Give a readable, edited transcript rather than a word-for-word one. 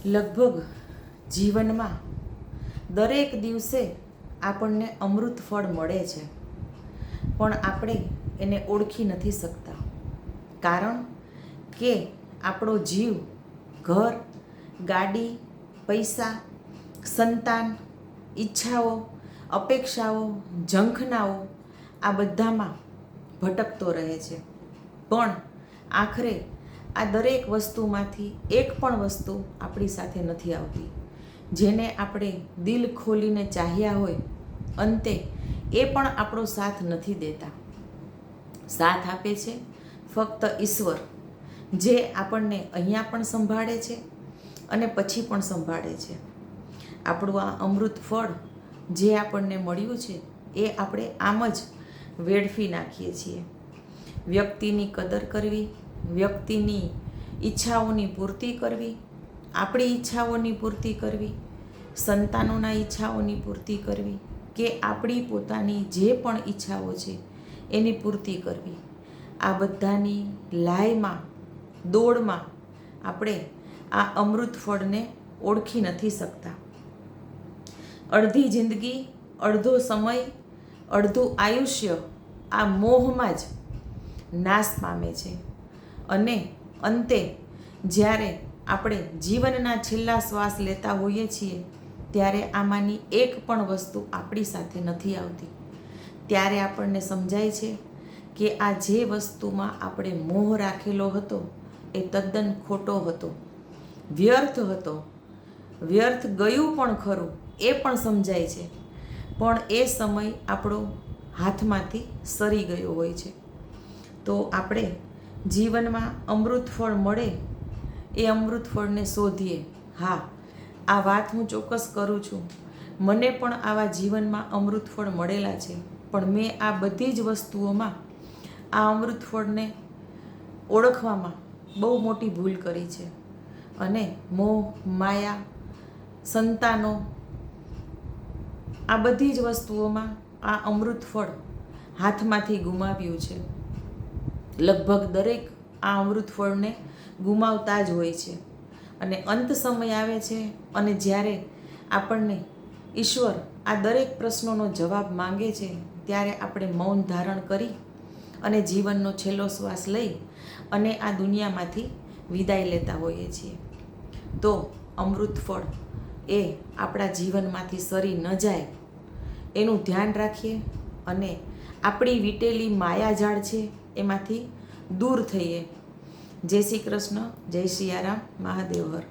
લગભગ જીવનમાં દરેક દિવસે આપણને અમૃત ફળ મળે છે, પણ આપણે એને ઓળખી નથી શકતા. કારણ કે આપણો જીવ ઘર, ગાડી, પૈસા, સંતાન, ઈચ્છાઓ, અપેક્ષાઓ, ઝંખનાઓ આ બધામાં ભટકતો રહે છે. પણ આખરે આ દરેક વસ્તુમાંથી એક પણ વસ્તુ આપણી સાથે નથી આવતી. જેને આપણે દિલ ખોલીને ચાહ્યા હોય, અંતે એ પણ આપણો સાથ નથી દેતા. સાથ આપે છે ફક્ત ઈશ્વર, જે આપણને અહીંયા પણ સંભાળે છે અને પછી પણ સંભાળે છે. આપણું આ અમૃત ફળ જે આપણને મળ્યું છે એ આપણે આમ જ વેડફી નાખીએ છીએ. વ્યક્તિની કદર કરવી, વ્યક્તિની ઈચ્છાઓની પૂર્તિ કરવી, આપણી ઈચ્છાઓની પૂર્તિ કરવી, સંતાનોના ઈચ્છાઓની પૂર્તિ કરવી, કે આપણી પોતાની જે પણ ઈચ્છાઓ છે એની પૂર્તિ કરવી, આ બધાની લાયમાં, દોડમાં આપણે આ અમૃત ફળને ઓળખી નથી શકતા. અડધી જિંદગી, અડધો સમય, અડધું આયુષ્ય આ મોહમાં જ નાશ પામે છે. અને અંતે જ્યારે આપણે જીવનના છેલ્લા શ્વાસ લેતા હોઈએ છીએ, ત્યારે આમાંની એક પણ વસ્તુ આપણી સાથે નથી આવતી. ત્યારે આપણને સમજાય છે કે આ જે વસ્તુમાં આપણે મોહ રાખેલો હતો એ તદ્દન ખોટો હતો, વ્યર્થ હતો. વ્યર્થ ગયું પણ ખરું એ પણ સમજાય છે, પણ એ સમય આપણો હાથમાંથી સરી ગયો હોય છે. તો આપણે જીવનમાં અમૃત ફળ મળે એ અમૃત ફળને શોધીએ. હા, આ વાત હું ચોક્કસ કરું છું, મને પણ આવા જીવનમાં અમૃત ફળ મળેલા છે, પણ મેં આ બધી જ વસ્તુઓમાં આ અમૃત ફળને ઓળખવામાં બહુ મોટી ભૂલ કરી છે. અને મોહ, માયા, સંતાનો આ બધી જ વસ્તુઓમાં આ અમૃત ફળ હાથમાંથી ગુમાવ્યું છે. લગભગ દરેક આ અમૃત ફળને ગુમાવતા જ હોય છે. અને અંત સમય આવે છે અને જ્યારે આપણને ઈશ્વર આ દરેક પ્રશ્નોનો જવાબ માંગે છે, ત્યારે આપણે મૌન ધારણ કરી અને જીવનનો છેલ્લો શ્વાસ લઈ અને આ દુનિયામાંથી વિદાય લેતા હોઈએ છીએ. તો અમૃત ફળ એ આપણા જીવનમાંથી સરી ન જાય એનું ધ્યાન રાખીએ અને આપણી વીટેલી માયાજાળ છે એમાંથી દૂર થઈએ. જય શ્રી કૃષ્ણ, જય સિયારામ, મહાદેવ હર.